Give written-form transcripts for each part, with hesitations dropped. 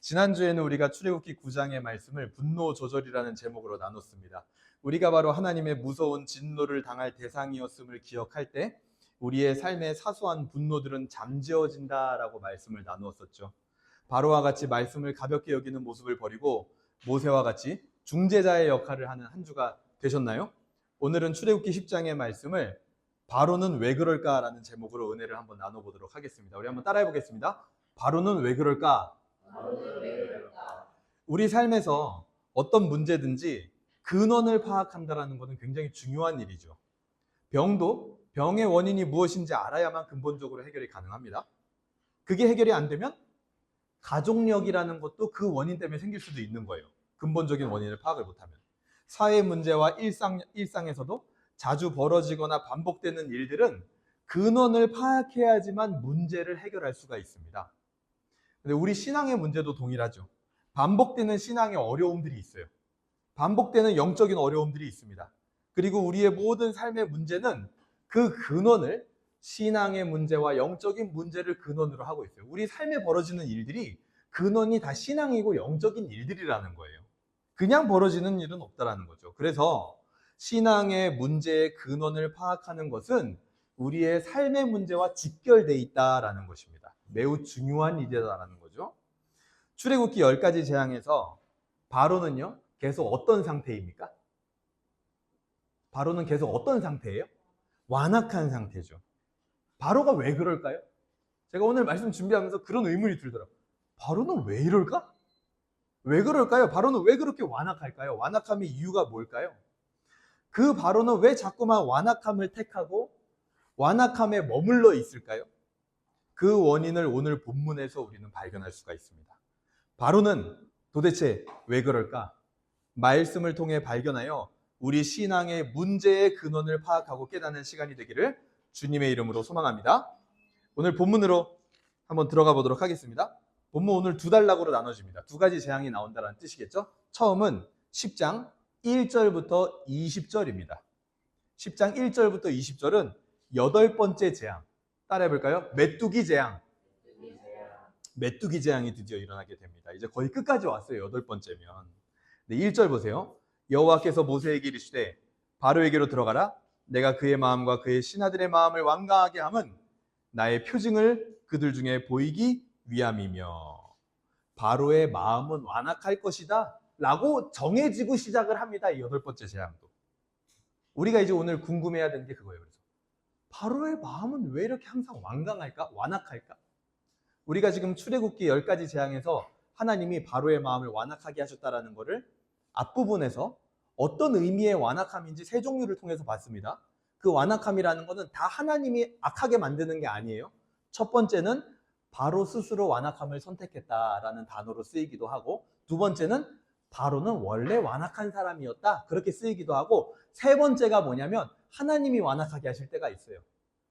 지난주에는 우리가 출애굽기 9장의 말씀을 분노 조절이라는 제목으로 나눴습니다. 우리가 바로 하나님의 무서운 진노를 당할 대상이었음을 기억할 때 우리의 삶의 사소한 분노들은 잠재워진다라고 말씀을 나누었었죠. 바로와 같이 말씀을 가볍게 여기는 모습을 버리고 모세와 같이 중재자의 역할을 하는 한 주가 되셨나요? 오늘은 출애굽기 10장의 말씀을 바로는 왜 그럴까라는 제목으로 은혜를 한번 나눠보도록 하겠습니다. 우리 한번 따라해 보겠습니다. 바로는 왜 그럴까? 우리 삶에서 어떤 문제든지 근원을 파악한다는 것은 굉장히 중요한 일이죠. 병의 원인이 무엇인지 알아야만 근본적으로 해결이 가능합니다. 그게 해결이 안 되면 가족력이라는 것도 그 원인 때문에 생길 수도 있는 거예요. 근본적인 원인을 파악을 못하면. 사회 문제와 일상에서도 자주 벌어지거나 반복되는 일들은 근원을 파악해야지만 문제를 해결할 수가 있습니다. 근데 우리 신앙의 문제도 동일하죠. 반복되는 신앙의 어려움들이 있어요. 반복되는 영적인 어려움들이 있습니다. 그리고 우리의 모든 삶의 문제는 그 근원을 신앙의 문제와 영적인 문제를 근원으로 하고 있어요. 우리 삶에 벌어지는 일들이 근원이 다 신앙이고 영적인 일들이라는 거예요. 그냥 벌어지는 일은 없다라는 거죠. 그래서 신앙의 문제의 근원을 파악하는 것은 우리의 삶의 문제와 직결되어 있다라는 것입니다. 매우 중요한 일이다라는 거죠. 출애굽기 10가지 재앙에서 바로는요, 계속 어떤 상태입니까? 바로는 계속 어떤 상태예요? 완악한 상태죠. 바로가 왜 그럴까요? 제가 오늘 말씀 준비하면서 그런 의문이 들더라고요. 바로는 왜 이럴까? 왜 그럴까요? 바로는 왜 그렇게 완악할까요? 완악함의 이유가 뭘까요? 그 바로는 왜 자꾸만 완악함을 택하고 완악함에 머물러 있을까요? 그 원인을 오늘 본문에서 우리는 발견할 수가 있습니다. 바로는 도대체 왜 그럴까? 말씀을 통해 발견하여 우리 신앙의 문제의 근원을 파악하고 깨닫는 시간이 되기를 주님의 이름으로 소망합니다. 오늘 본문으로 한번 들어가 보도록 하겠습니다. 본문 오늘 두 단락으로 나눠집니다. 두 가지 재앙이 나온다는 뜻이겠죠? 처음은 10장 1절부터 20절입니다. 10장 1절부터 20절은 8번째 재앙. 따라해볼까요? 메뚜기 재앙. 메뚜기 재앙이 드디어 일어나게 됩니다. 이제 거의 끝까지 왔어요. 8번째면. 네, 1절 보세요. 여호와께서 모세에게 이르시되 바로에게로 들어가라. 내가 그의 마음과 그의 신하들의 마음을 완강하게 함은 나의 표징을 그들 중에 보이기 위함이며 바로의 마음은 완악할 것이다 라고 정해지고 시작을 합니다. 이 8번째 재앙도. 우리가 이제 오늘 궁금해야 되는 게 그거예요. 그래서 바로의 마음은 왜 이렇게 항상 완강할까? 완악할까? 우리가 지금 출애굽기 10가지 재앙에서 하나님이 바로의 마음을 완악하게 하셨다라는 것을 앞부분에서 어떤 의미의 완악함인지 세 종류를 통해서 봤습니다. 그 완악함이라는 것은 다 하나님이 악하게 만드는 게 아니에요. 첫 번째는 바로 스스로 완악함을 선택했다라는 단어로 쓰이기도 하고, 두 번째는 바로는 원래 완악한 사람이었다 그렇게 쓰이기도 하고, 세 번째가 뭐냐면 하나님이 완악하게 하실 때가 있어요.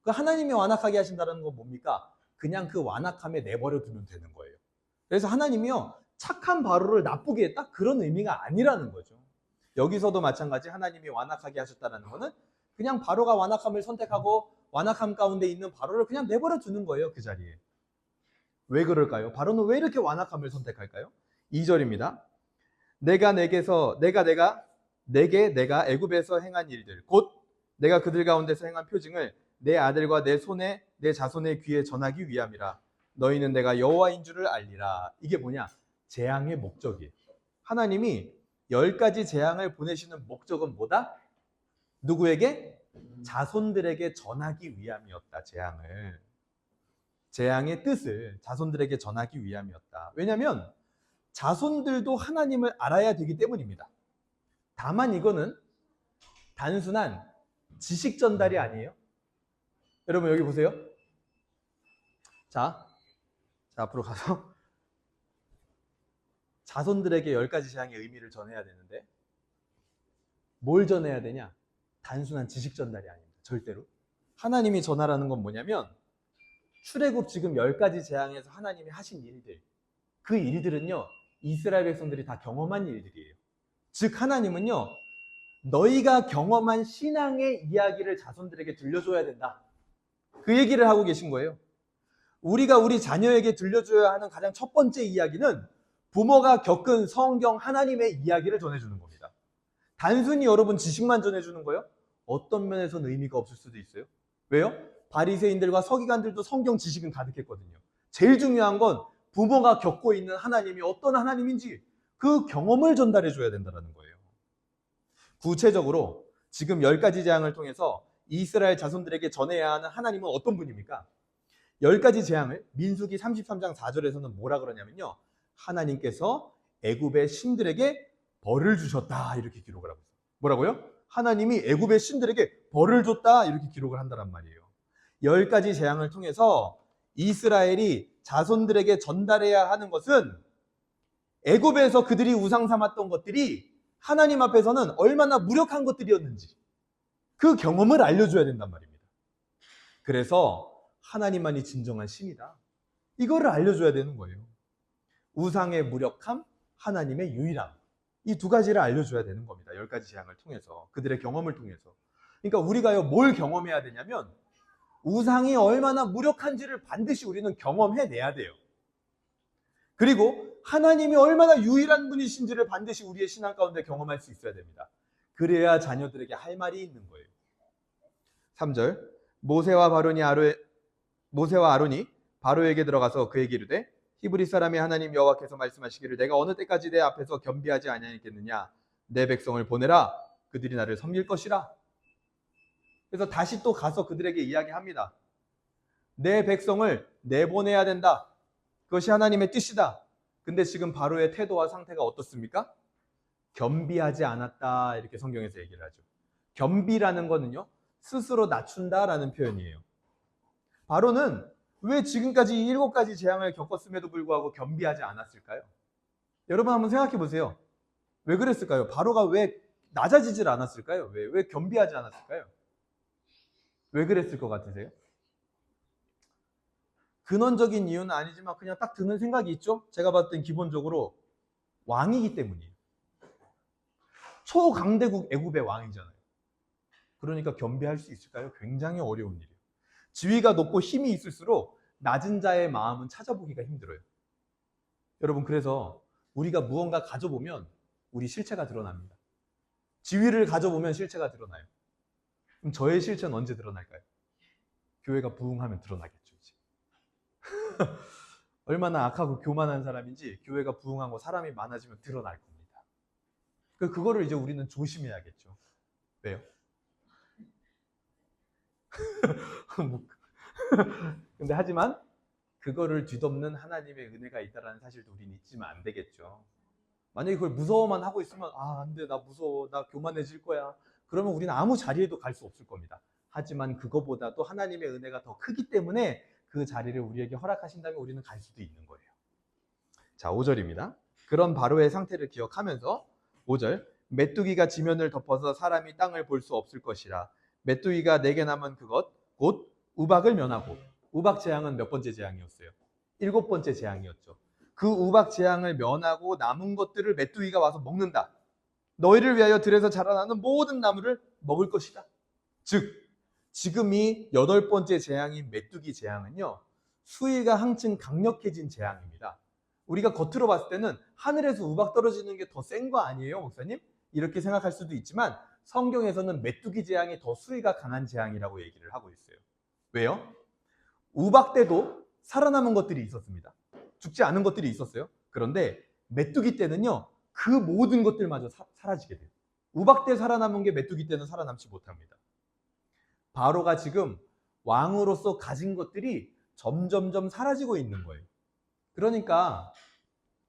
그 하나님이 완악하게 하신다는 건 뭡니까? 그냥 그 완악함에 내버려 두면 되는 거예요. 그래서 하나님이요, 착한 바로를 나쁘게 했다? 그런 의미가 아니라는 거죠. 여기서도 마찬가지 하나님이 완악하게 하셨다는 것은 그냥 바로가 완악함을 선택하고 완악함 가운데 있는 바로를 그냥 내버려 두는 거예요. 그 자리에. 왜 그럴까요? 바로는 왜 이렇게 완악함을 선택할까요? 2절입니다. 내가 애굽에서 행한 일들 곧 내가 그들 가운데서 행한 표징을 내 아들과 내 자손의 귀에 전하기 위함이라. 너희는 내가 여호와인 줄을 알리라. 이게 뭐냐? 재앙의 목적이에요. 하나님이 10가지 재앙을 보내시는 목적은 뭐다? 누구에게? 자손들에게 전하기 위함이었다. 재앙의 뜻을 자손들에게 전하기 위함이었다. 왜냐하면 자손들도 하나님을 알아야 되기 때문입니다. 다만 이거는 단순한 지식 전달이 아니에요. 여러분 여기 보세요. 자 앞으로 가서 자손들에게 10가지 재앙의 의미를 전해야 되는데 뭘 전해야 되냐? 단순한 지식 전달이 아닙니다. 절대로. 하나님이 전하라는 건 뭐냐면 출애굽 지금 10가지 재앙에서 하나님이 하신 일들, 그 일들은요 이스라엘 백성들이 다 경험한 일들이에요. 즉 하나님은요 너희가 경험한 신앙의 이야기를 자손들에게 들려줘야 된다. 그 얘기를 하고 계신 거예요. 우리가 우리 자녀에게 들려줘야 하는 가장 첫 번째 이야기는 부모가 겪은 성경 하나님의 이야기를 전해주는 겁니다. 단순히 여러분 지식만 전해주는 거예요? 어떤 면에서는 의미가 없을 수도 있어요. 왜요? 바리새인들과 서기관들도 성경 지식은 가득했거든요. 제일 중요한 건 부모가 겪고 있는 하나님이 어떤 하나님인지 그 경험을 전달해 줘야 된다는 거예요. 구체적으로 지금 10가지 재앙을 통해서 이스라엘 자손들에게 전해야 하는 하나님은 어떤 분입니까? 10가지 재앙을 민수기 33장 4절에서는 뭐라 그러냐면요. 하나님께서 애굽의 신들에게 벌을 주셨다 이렇게 기록을 하고 있어요. 뭐라고요? 하나님이 애굽의 신들에게 벌을 줬다 이렇게 기록을 한다는 말이에요. 10가지 재앙을 통해서 이스라엘이 자손들에게 전달해야 하는 것은 애굽에서 그들이 우상 삼았던 것들이 하나님 앞에서는 얼마나 무력한 것들이었는지 그 경험을 알려줘야 된단 말입니다. 그래서 하나님만이 진정한 신이다. 이거를 알려줘야 되는 거예요. 우상의 무력함, 하나님의 유일함. 이 두 가지를 알려줘야 되는 겁니다. 10가지 재앙을 통해서, 그들의 경험을 통해서. 그러니까 우리가요, 뭘 경험해야 되냐면 우상이 얼마나 무력한지를 반드시 우리는 경험해내야 돼요. 그리고 하나님이 얼마나 유일한 분이신지를 반드시 우리의 신앙 가운데 경험할 수 있어야 됩니다. 그래야 자녀들에게 할 말이 있는 거예요. 3절 모세와 아론이 바로에게 들어가서 그에게 이르되 히브리 사람의 하나님 여호와께서 말씀하시기를 내가 어느 때까지 내 앞에서 겸비하지 아니하겠느냐 내 백성을 보내라 그들이 나를 섬길 것이라. 그래서 다시 또 가서 그들에게 이야기합니다. 내 백성을 내보내야 된다. 그것이 하나님의 뜻이다. 근데 지금 바로의 태도와 상태가 어떻습니까? 겸비하지 않았다 이렇게 성경에서 얘기를 하죠. 겸비라는 거는요 스스로 낮춘다라는 표현이에요. 바로는 왜 지금까지 7가지 재앙을 겪었음에도 불구하고 겸비하지 않았을까요? 여러분 한번 생각해 보세요. 왜 그랬을까요? 바로가 왜 낮아지질 않았을까요? 왜 겸비하지 않았을까요? 왜 그랬을 것 같으세요? 근원적인 이유는 아니지만 그냥 딱 드는 생각이 있죠? 제가 봤을 땐 기본적으로 왕이기 때문이에요. 초강대국 애굽의 왕이잖아요. 그러니까 겸비할 수 있을까요? 굉장히 어려운 일이에요. 지위가 높고 힘이 있을수록 낮은 자의 마음은 찾아보기가 힘들어요. 여러분 그래서 우리가 무언가 가져보면 우리 실체가 드러납니다. 지위를 가져보면 실체가 드러나요. 그럼 저의 실체는 언제 드러날까요? 교회가 부흥하면 드러나겠죠. 이제. 얼마나 악하고 교만한 사람인지 교회가 부흥하고 사람이 많아지면 드러날 겁니다. 그거를 이제 우리는 조심해야겠죠. 왜요? 근데 하지만 그거를 뒤덮는 하나님의 은혜가 있다는 사실도 우리는 잊으면 안 되겠죠. 만약에 그걸 무서워만 하고 있으면 안 돼, 나 무서워, 나 교만해질 거야. 그러면 우리는 아무 자리에도 갈 수 없을 겁니다. 하지만 그거보다도 하나님의 은혜가 더 크기 때문에 그 자리를 우리에게 허락하신다면 우리는 갈 수도 있는 거예요. 자, 5절입니다. 그런 바로의 상태를 기억하면서 5절 메뚜기가 지면을 덮어서 사람이 땅을 볼 수 없을 것이라. 메뚜기가 내게 남은 그것 곧 우박을 면하고. 우박 재앙은 몇 번째 재앙이었어요? 7번째 재앙이었죠. 그 우박 재앙을 면하고 남은 것들을 메뚜기가 와서 먹는다. 너희를 위하여 들에서 자라나는 모든 나무를 먹을 것이다. 즉 지금 이 8번째 재앙인 메뚜기 재앙은요 수위가 한층 강력해진 재앙입니다. 우리가 겉으로 봤을 때는 하늘에서 우박 떨어지는 게 더 센 거 아니에요, 목사님? 이렇게 생각할 수도 있지만 성경에서는 메뚜기 재앙이 더 수위가 강한 재앙이라고 얘기를 하고 있어요. 왜요? 우박 때도 살아남은 것들이 있었습니다. 죽지 않은 것들이 있었어요. 그런데 메뚜기 때는요 그 모든 것들마저 사라지게 돼요. 우박 때 살아남은 게 메뚜기 때는 살아남지 못합니다. 바로가 지금 왕으로서 가진 것들이 점점점 사라지고 있는 거예요. 그러니까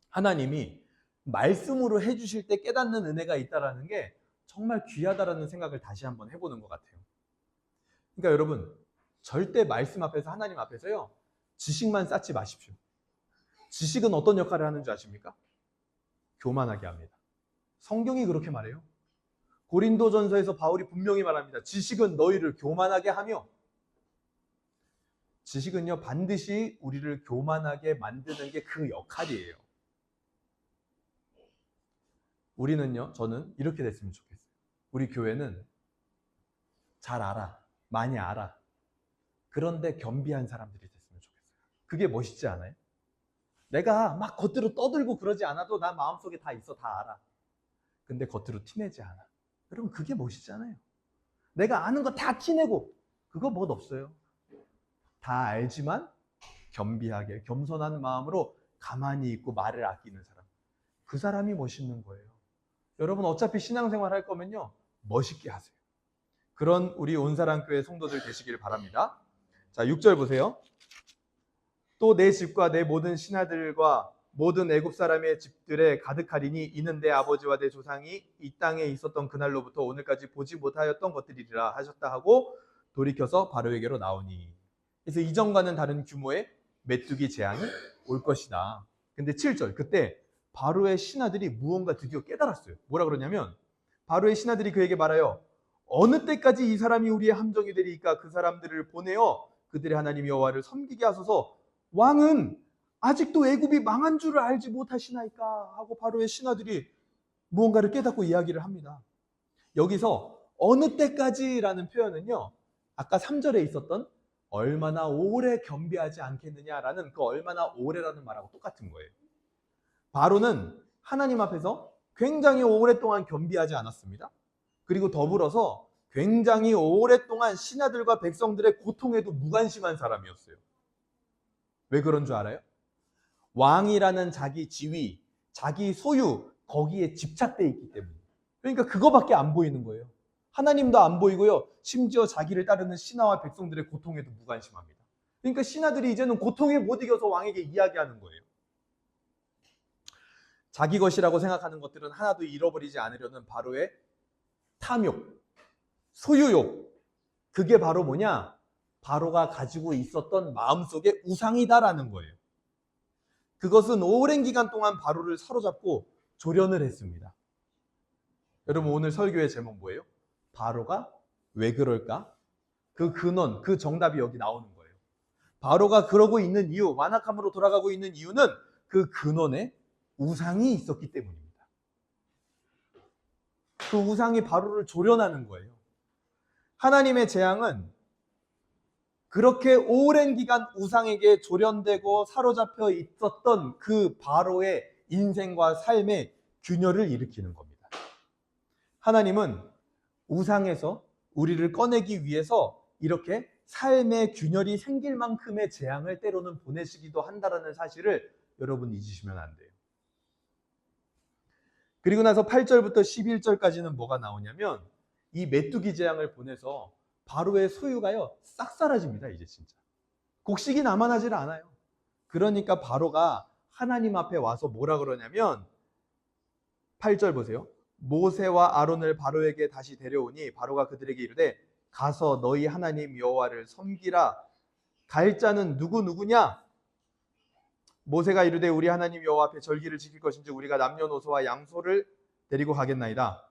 하나님이 말씀으로 해주실 때 깨닫는 은혜가 있다는 게 정말 귀하다라는 생각을 다시 한번 해보는 것 같아요. 그러니까 여러분 절대 말씀 앞에서 하나님 앞에서요 지식만 쌓지 마십시오. 지식은 어떤 역할을 하는 줄 아십니까? 교만하게 합니다. 성경이 그렇게 말해요. 고린도전서에서 바울이 분명히 말합니다. 지식은 너희를 교만하게 하며. 지식은요 반드시 우리를 교만하게 만드는 게 그 역할이에요. 우리는요 저는 이렇게 됐으면 좋겠어요. 우리 교회는 잘 알아, 많이 알아. 그런데 겸비한 사람들이 됐으면 좋겠어요. 그게 멋있지 않아요? 내가 막 겉으로 떠들고 그러지 않아도 나 마음속에 다 있어, 다 알아. 근데 겉으로 티내지 않아. 여러분, 그게 멋있잖아요. 내가 아는 거 다 티내고 그거 멋 없어요. 다 알지만 겸비하게 겸손한 마음으로 가만히 있고 말을 아끼는 사람, 그 사람이 멋있는 거예요. 여러분, 어차피 신앙생활 할 거면요, 멋있게 하세요. 그런 우리 온사랑교회 성도들 되시길 바랍니다. 자, 6절 보세요. 또 내 집과 내 모든 신하들과 모든 애굽 사람의 집들에 가득하리니 이는 내 아버지와 내 조상이 이 땅에 있었던 그날로부터 오늘까지 보지 못하였던 것들이라 하셨다 하고 돌이켜서 바로에게로 나오니. 그래서 이전과는 다른 규모의 메뚜기 재앙이 올 것이다. 근데 7절, 그때 바로의 신하들이 무언가 드디어 깨달았어요. 뭐라 그러냐면 바로의 신하들이 그에게 말하여 어느 때까지 이 사람이 우리의 함정이 되리까 그 사람들을 보내어 그들의 하나님 여호와를 섬기게 하소서. 왕은 아직도 애굽이 망한 줄을 알지 못하시나이까 하고 바로의 신하들이 무언가를 깨닫고 이야기를 합니다. 여기서 어느 때까지라는 표현은요, 아까 3절에 있었던 얼마나 오래 겸비하지 않겠느냐라는 그 얼마나 오래라는 말하고 똑같은 거예요. 바로는 하나님 앞에서 굉장히 오랫동안 겸비하지 않았습니다. 그리고 더불어서 굉장히 오랫동안 신하들과 백성들의 고통에도 무관심한 사람이었어요. 왜 그런 줄 알아요? 왕이라는 자기 지위, 자기 소유, 거기에 집착돼 있기 때문에. 그러니까 그거밖에 안 보이는 거예요. 하나님도 안 보이고요, 심지어 자기를 따르는 신하와 백성들의 고통에도 무관심합니다. 그러니까 신하들이 이제는 고통에 못 이겨서 왕에게 이야기하는 거예요. 자기 것이라고 생각하는 것들은 하나도 잃어버리지 않으려는 바로의 탐욕, 소유욕, 그게 바로 뭐냐? 바로가 가지고 있었던 마음속의 우상이다라는 거예요. 그것은 오랜 기간 동안 바로를 사로잡고 조련을 했습니다. 여러분, 오늘 설교의 제목 뭐예요? 바로가 왜 그럴까? 그 근원, 그 정답이 여기 나오는 거예요. 바로가 그러고 있는 이유, 완악함으로 돌아가고 있는 이유는 그 근원에 우상이 있었기 때문입니다. 그 우상이 바로를 조련하는 거예요. 하나님의 재앙은 그렇게 오랜 기간 우상에게 조련되고 사로잡혀 있었던 그 바로의 인생과 삶의 균열을 일으키는 겁니다. 하나님은 우상에서 우리를 꺼내기 위해서 이렇게 삶의 균열이 생길 만큼의 재앙을 때로는 보내시기도 한다는 사실을 여러분 잊으시면 안 돼요. 그리고 나서 8절부터 11절까지는 뭐가 나오냐면 이 메뚜기 재앙을 보내서 바로의 소유가요 싹 사라집니다. 이제 진짜 곡식이 남아나질 않아요. 그러니까 바로가 하나님 앞에 와서 뭐라 그러냐면 8절 보세요. 모세와 아론을 바로에게 다시 데려오니 바로가 그들에게 이르되 가서 너희 하나님 여호와를 섬기라. 갈 자는 누구냐? 모세가 이르되 우리 하나님 여호와 앞에 절기를 지킬 것인지 우리가 남녀노소와 양소를 데리고 가겠나이다.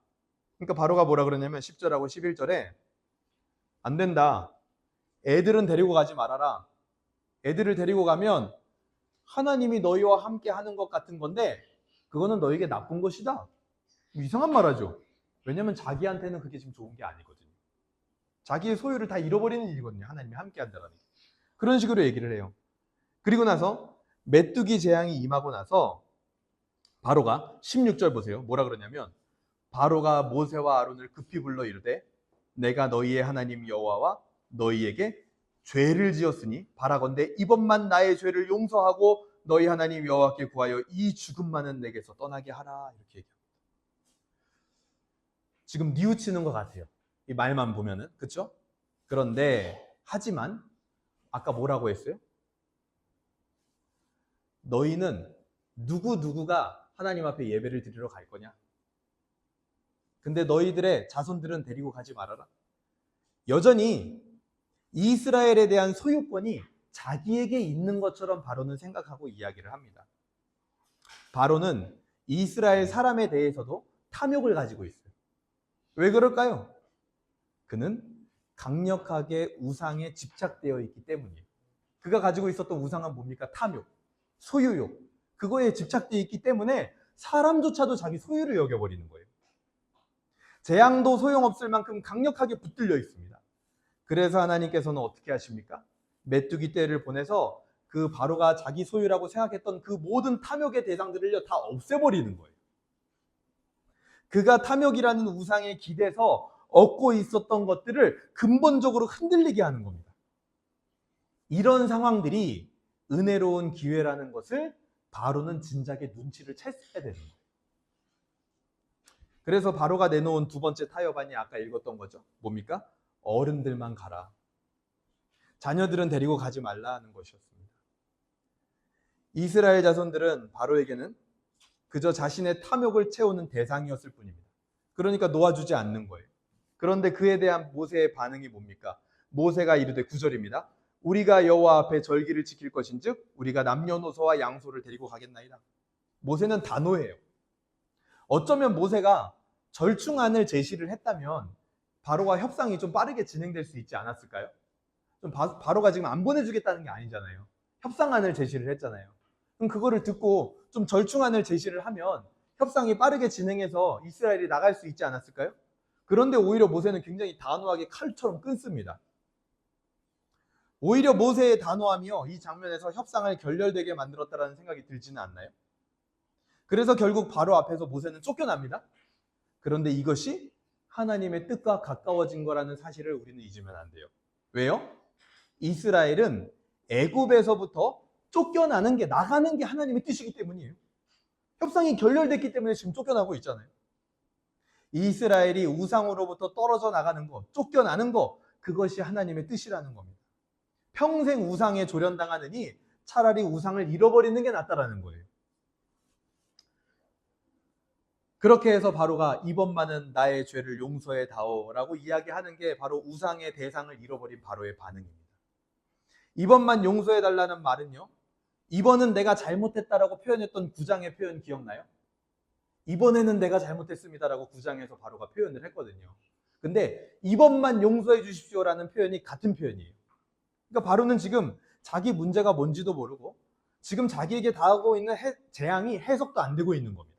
그러니까 바로가 뭐라 그러냐면 10절하고 11절에 안 된다. 애들은 데리고 가지 말아라. 애들을 데리고 가면 하나님이 너희와 함께 하는 것 같은 건데 그거는 너에게 나쁜 것이다. 이상한 말 하죠. 왜냐면 자기한테는 그게 지금 좋은 게 아니거든요. 자기의 소유를 다 잃어버리는 일이거든요. 하나님이 함께 한다는 게. 그런 식으로 얘기를 해요. 그리고 나서 메뚜기 재앙이 임하고 나서 바로가 16절 보세요. 뭐라 그러냐면 바로가 모세와 아론을 급히 불러 이르되 내가 너희의 하나님 여호와와 너희에게 죄를 지었으니 바라건대 이번만 나의 죄를 용서하고 너희 하나님 여호와께 구하여 이 죽음만은 내게서 떠나게 하라. 이렇게 얘기합니다. 지금 뉘우치는 것 같아요. 이 말만 보면은. 그렇죠? 그런데 하지만 아까 뭐라고 했어요? 너희는 누구가 하나님 앞에 예배를 드리러 갈 거냐? 근데 너희들의 자손들은 데리고 가지 말아라. 여전히 이스라엘에 대한 소유권이 자기에게 있는 것처럼 바로는 생각하고 이야기를 합니다. 바로는 이스라엘 사람에 대해서도 탐욕을 가지고 있어요. 왜 그럴까요? 그는 강력하게 우상에 집착되어 있기 때문이에요. 그가 가지고 있었던 우상은 뭡니까? 탐욕, 소유욕. 그거에 집착되어 있기 때문에 사람조차도 자기 소유를 여겨버리는 거예요. 재앙도 소용없을 만큼 강력하게 붙들려 있습니다. 그래서 하나님께서는 어떻게 하십니까? 메뚜기 떼를 보내서 그 바로가 자기 소유라고 생각했던 그 모든 탐욕의 대상들을요 다 없애버리는 거예요. 그가 탐욕이라는 우상에 기대서 얻고 있었던 것들을 근본적으로 흔들리게 하는 겁니다. 이런 상황들이 은혜로운 기회라는 것을 바로는 진작에 눈치를 챘어야 되는 거예요. 그래서 바로가 내놓은 두 번째 타협안이 아까 읽었던 거죠. 뭡니까? 어른들만 가라. 자녀들은 데리고 가지 말라 하는 것이었습니다. 이스라엘 자손들은 바로에게는 그저 자신의 탐욕을 채우는 대상이었을 뿐입니다. 그러니까 놓아주지 않는 거예요. 그런데 그에 대한 모세의 반응이 뭡니까? 모세가 이르되 9절입니다. 우리가 여호와 앞에 절기를 지킬 것인즉 우리가 남녀노소와 양소를 데리고 가겠나이다. 모세는 단호해요. 어쩌면 모세가 절충안을 제시를 했다면 바로와 협상이 좀 빠르게 진행될 수 있지 않았을까요? 좀 바로가 지금 안 보내주겠다는 게 아니잖아요. 협상안을 제시를 했잖아요. 그럼 그거를 듣고 좀 절충안을 제시를 하면 협상이 빠르게 진행해서 이스라엘이 나갈 수 있지 않았을까요? 그런데 오히려 모세는 굉장히 단호하게 칼처럼 끊습니다. 오히려 모세의 단호함이요, 이 장면에서 협상을 결렬되게 만들었다는 생각이 들지는 않나요? 그래서 결국 바로 앞에서 모세는 쫓겨납니다. 그런데 이것이 하나님의 뜻과 가까워진 거라는 사실을 우리는 잊으면 안 돼요. 왜요? 이스라엘은 애굽에서부터 쫓겨나는 게, 나가는 게 하나님의 뜻이기 때문이에요. 협상이 결렬됐기 때문에 지금 쫓겨나고 있잖아요. 이스라엘이 우상으로부터 떨어져 나가는 거, 쫓겨나는 거, 그것이 하나님의 뜻이라는 겁니다. 평생 우상에 조련당하느니 차라리 우상을 잃어버리는 게 낫다라는 거예요. 그렇게 해서 바로가 이번만은 나의 죄를 용서해 다오라고 이야기하는 게 바로 우상의 대상을 잃어버린 바로의 반응입니다. 이번만 용서해 달라는 말은요, 이번은 내가 잘못했다라고 표현했던 9장의 표현 기억나요? 이번에는 내가 잘못했습니다라고 9장에서 바로가 표현을 했거든요. 근데 이번만 용서해 주십시오라는 표현이 같은 표현이에요. 그러니까 바로는 지금 자기 문제가 뭔지도 모르고 지금 자기에게 당하고 있는 재앙이 해석도 안 되고 있는 겁니다.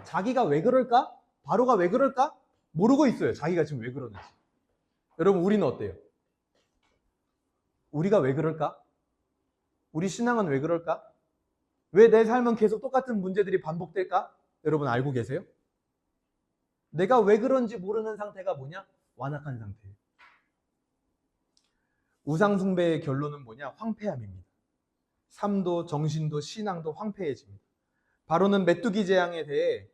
자기가 왜 그럴까? 바로가 왜 그럴까? 모르고 있어요. 자기가 지금 왜 그러는지. 여러분, 우리는 어때요? 우리가 왜 그럴까? 우리 신앙은 왜 그럴까? 왜 내 삶은 계속 똑같은 문제들이 반복될까? 여러분 알고 계세요? 내가 왜 그런지 모르는 상태가 뭐냐? 완악한 상태예요. 우상숭배의 결론은 뭐냐? 황폐함입니다. 삶도 정신도 신앙도 황폐해집니다. 바로는 메뚜기 재앙에 대해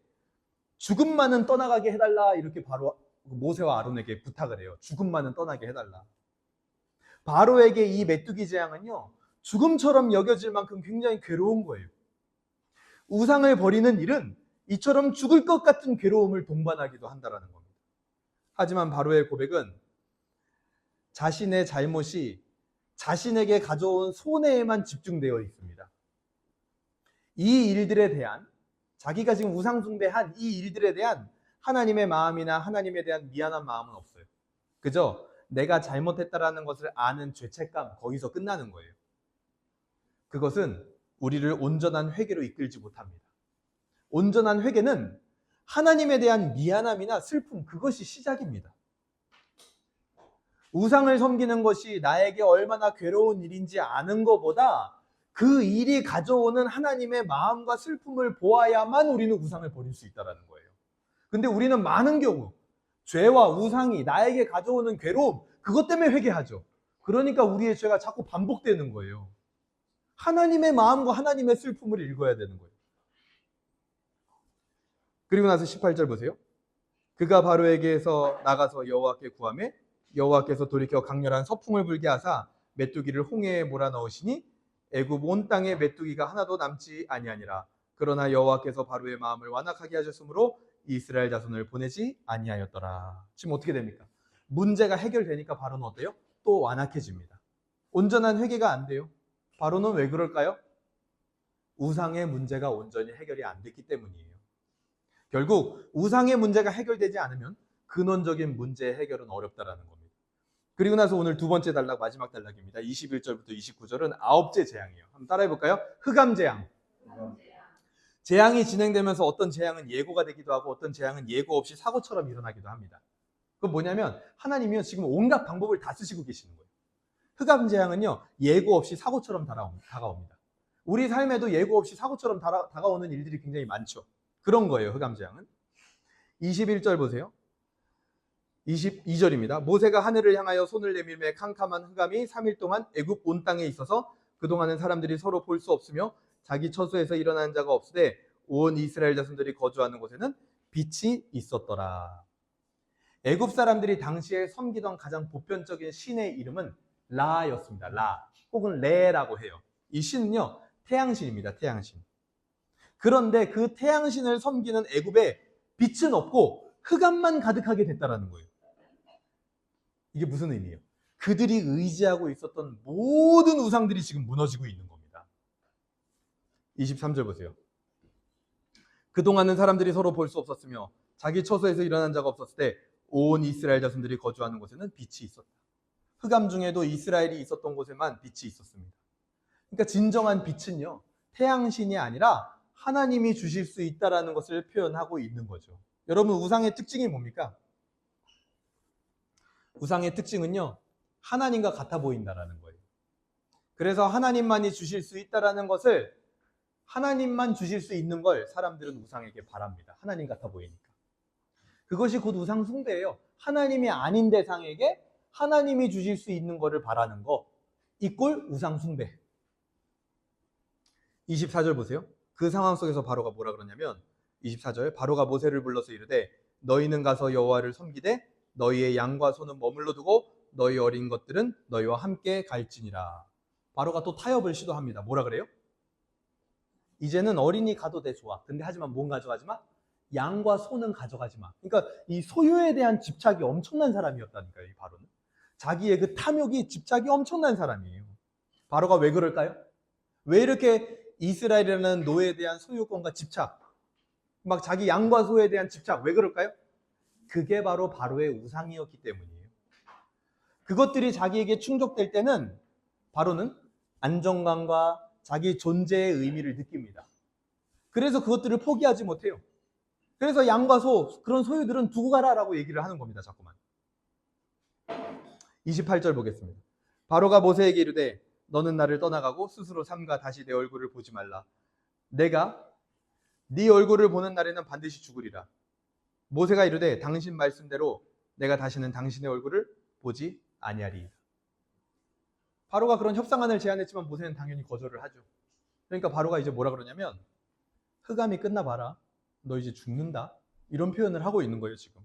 죽음만은 떠나가게 해달라, 이렇게 바로 모세와 아론에게 부탁을 해요. 죽음만은 떠나게 해달라. 바로에게 이 메뚜기 재앙은요, 죽음처럼 여겨질 만큼 굉장히 괴로운 거예요. 우상을 버리는 일은 이처럼 죽을 것 같은 괴로움을 동반하기도 한다는 겁니다. 하지만 바로의 고백은 자신의 잘못이 자신에게 가져온 손해에만 집중되어 있습니다. 이 일들에 대한, 자기가 지금 우상숭배한 이 일들에 대한 하나님의 마음이나 하나님에 대한 미안한 마음은 없어요. 그저 내가 잘못했다라는 것을 아는 죄책감, 거기서 끝나는 거예요. 그것은 우리를 온전한 회개로 이끌지 못합니다. 온전한 회개는 하나님에 대한 미안함이나 슬픔, 그것이 시작입니다. 우상을 섬기는 것이 나에게 얼마나 괴로운 일인지 아는 것보다 그 일이 가져오는 하나님의 마음과 슬픔을 보아야만 우리는 우상을 버릴 수 있다는 거예요. 근데 우리는 많은 경우 죄와 우상이 나에게 가져오는 괴로움, 그것 때문에 회개하죠. 그러니까 우리의 죄가 자꾸 반복되는 거예요. 하나님의 마음과 하나님의 슬픔을 읽어야 되는 거예요. 그리고 나서 18절 보세요. 그가 바로에게서 나가서 여호와께 구하매 여호와께서 돌이켜 강렬한 서풍을 불게 하사 메뚜기를 홍해에 몰아넣으시니 애굽 온 땅에 메뚜기가 하나도 남지 아니하니라. 그러나 여호와께서 바로의 마음을 완악하게 하셨으므로 이스라엘 자손을 보내지 아니하였더라. 지금 어떻게 됩니까? 문제가 해결되니까 바로는 어때요? 또 완악해집니다. 온전한 회개가 안 돼요. 바로는 왜 그럴까요? 우상의 문제가 온전히 해결이 안 됐기 때문이에요. 결국 우상의 문제가 해결되지 않으면 근원적인 문제 해결은 어렵다라는 겁니다. 그리고 나서 오늘 두 번째 단락, 마지막 단락입니다. 21절부터 29절은 아홉째 재앙이에요. 한번 따라해 볼까요? 흑암 재앙. 재앙이 진행되면서 어떤 재앙은 예고가 되기도 하고 어떤 재앙은 예고 없이 사고처럼 일어나기도 합니다. 그건 뭐냐면 하나님이요, 지금 온갖 방법을 다 쓰시고 계시는 거예요. 흑암 재앙은요, 예고 없이 사고처럼 다가옵니다. 우리 삶에도 예고 없이 사고처럼 다가오는 일들이 굉장히 많죠. 그런 거예요, 흑암 재앙은. 21절 보세요. 22절입니다. 모세가 하늘을 향하여 손을 내밀매 캄캄한 흑암이 3일 동안 애굽 온 땅에 있어서 그동안은 사람들이 서로 볼 수 없으며 자기 처소에서 일어나는 자가 없으되 온 이스라엘 자손들이 거주하는 곳에는 빛이 있었더라. 애굽 사람들이 당시에 섬기던 가장 보편적인 신의 이름은 라였습니다. 라 혹은 레라고 해요. 이 신은요, 태양신입니다. 태양신. 그런데 그 태양신을 섬기는 애굽에 빛은 없고 흑암만 가득하게 됐다라는 거예요. 이게 무슨 의미예요? 그들이 의지하고 있었던 모든 우상들이 지금 무너지고 있는 겁니다. 23절 보세요. 그동안은 사람들이 서로 볼 수 없었으며 자기 처소에서 일어난 자가 없었을 때 온 이스라엘 자손들이 거주하는 곳에는 빛이 있었다. 흑암 중에도 이스라엘이 있었던 곳에만 빛이 있었습니다. 그러니까 진정한 빛은요, 태양신이 아니라 하나님이 주실 수 있다는 것을 표현하고 있는 거죠. 여러분, 우상의 특징이 뭡니까? 우상의 특징은요, 하나님과 같아 보인다라는 거예요. 그래서 하나님만이 주실 수 있다는 것을, 하나님만 주실 수 있는 걸 사람들은 우상에게 바랍니다. 하나님 같아 보이니까. 그것이 곧 우상 숭배예요. 하나님이 아닌 대상에게 하나님이 주실 수 있는 것을 바라는 거, 이꼴 우상 숭배. 24절 보세요. 그 상황 속에서 바로가 뭐라 그러냐면 24절, 바로가 모세를 불러서 이르되 너희는 가서 여호와를 섬기되 너희의 양과 소는 머물러 두고 너희 어린 것들은 너희와 함께 갈지니라. 바로가 또 타협을 시도합니다. 뭐라 그래요? 이제는 어린이 가도 돼, 좋아. 근데 하지만 뭔 가져가지 마? 양과 소는 가져가지 마. 그러니까 이 소유에 대한 집착이 엄청난 사람이었다니까요, 이 바로는. 자기의 그 탐욕이, 집착이 엄청난 사람이에요. 바로가 왜 그럴까요? 왜 이렇게 이스라엘이라는 노예에 대한 소유권과 집착, 막 자기 양과 소에 대한 집착, 왜 그럴까요? 그게 바로 바로의 우상이었기 때문이에요. 그것들이 자기에게 충족될 때는 바로는 안정감과 자기 존재의 의미를 느낍니다. 그래서 그것들을 포기하지 못해요. 그래서 양과 소, 그런 소유들은 두고 가라라고 얘기를 하는 겁니다. 자꾸만. 28절 보겠습니다. 바로가 모세에게 이르되 너는 나를 떠나가고 스스로 삼가 다시 내 얼굴을 보지 말라. 내가 네 얼굴을 보는 날에는 반드시 죽으리라. 모세가 이르되 당신 말씀대로 내가 다시는 당신의 얼굴을 보지 아니하리이다. 바로가 그런 협상안을 제안했지만 모세는 당연히 거절을 하죠. 그러니까 바로가 이제 뭐라 그러냐면 흑암이 끝나봐라. 너 이제 죽는다. 이런 표현을 하고 있는 거예요, 지금.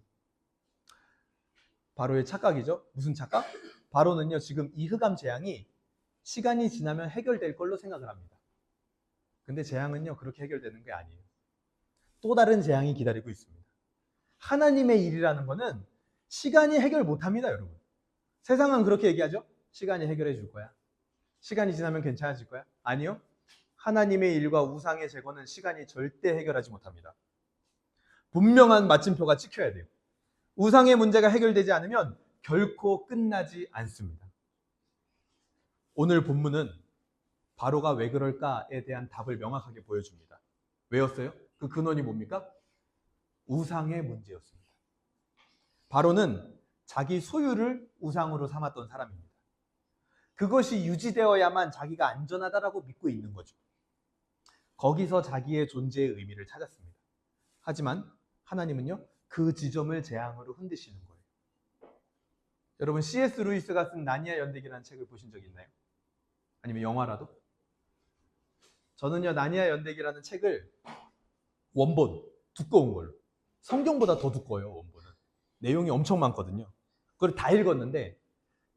바로의 착각이죠. 무슨 착각? 바로는요, 지금 이 흑암 재앙이 시간이 지나면 해결될 걸로 생각을 합니다. 근데 재앙은요, 그렇게 해결되는 게 아니에요. 또 다른 재앙이 기다리고 있습니다. 하나님의 일이라는 거는 시간이 해결 못합니다, 여러분. 세상은 그렇게 얘기하죠. 시간이 해결해 줄 거야. 시간이 지나면 괜찮아질 거야. 아니요. 하나님의 일과 우상의 제거는 시간이 절대 해결하지 못합니다. 분명한 마침표가 찍혀야 돼요. 우상의 문제가 해결되지 않으면 결코 끝나지 않습니다. 오늘 본문은 바로가 왜 그럴까에 대한 답을 명확하게 보여줍니다. 왜였어요? 그 근원이 뭡니까? 우상의 문제였습니다. 바로는 자기 소유를 우상으로 삼았던 사람입니다. 그것이 유지되어야만 자기가 안전하다라고 믿고 있는 거죠. 거기서 자기의 존재의 의미를 찾았습니다. 하지만 하나님은요, 그 지점을 재앙으로 흔드시는 거예요. 여러분, C.S. 루이스가 쓴 나니아 연대기라는 책을 보신 적 있나요? 아니면 영화라도? 저는요, 나니아 연대기라는 책을 원본, 두꺼운 걸로, 성경보다 더 두꺼워요, 원본은. 내용이 엄청 많거든요. 그걸 다 읽었는데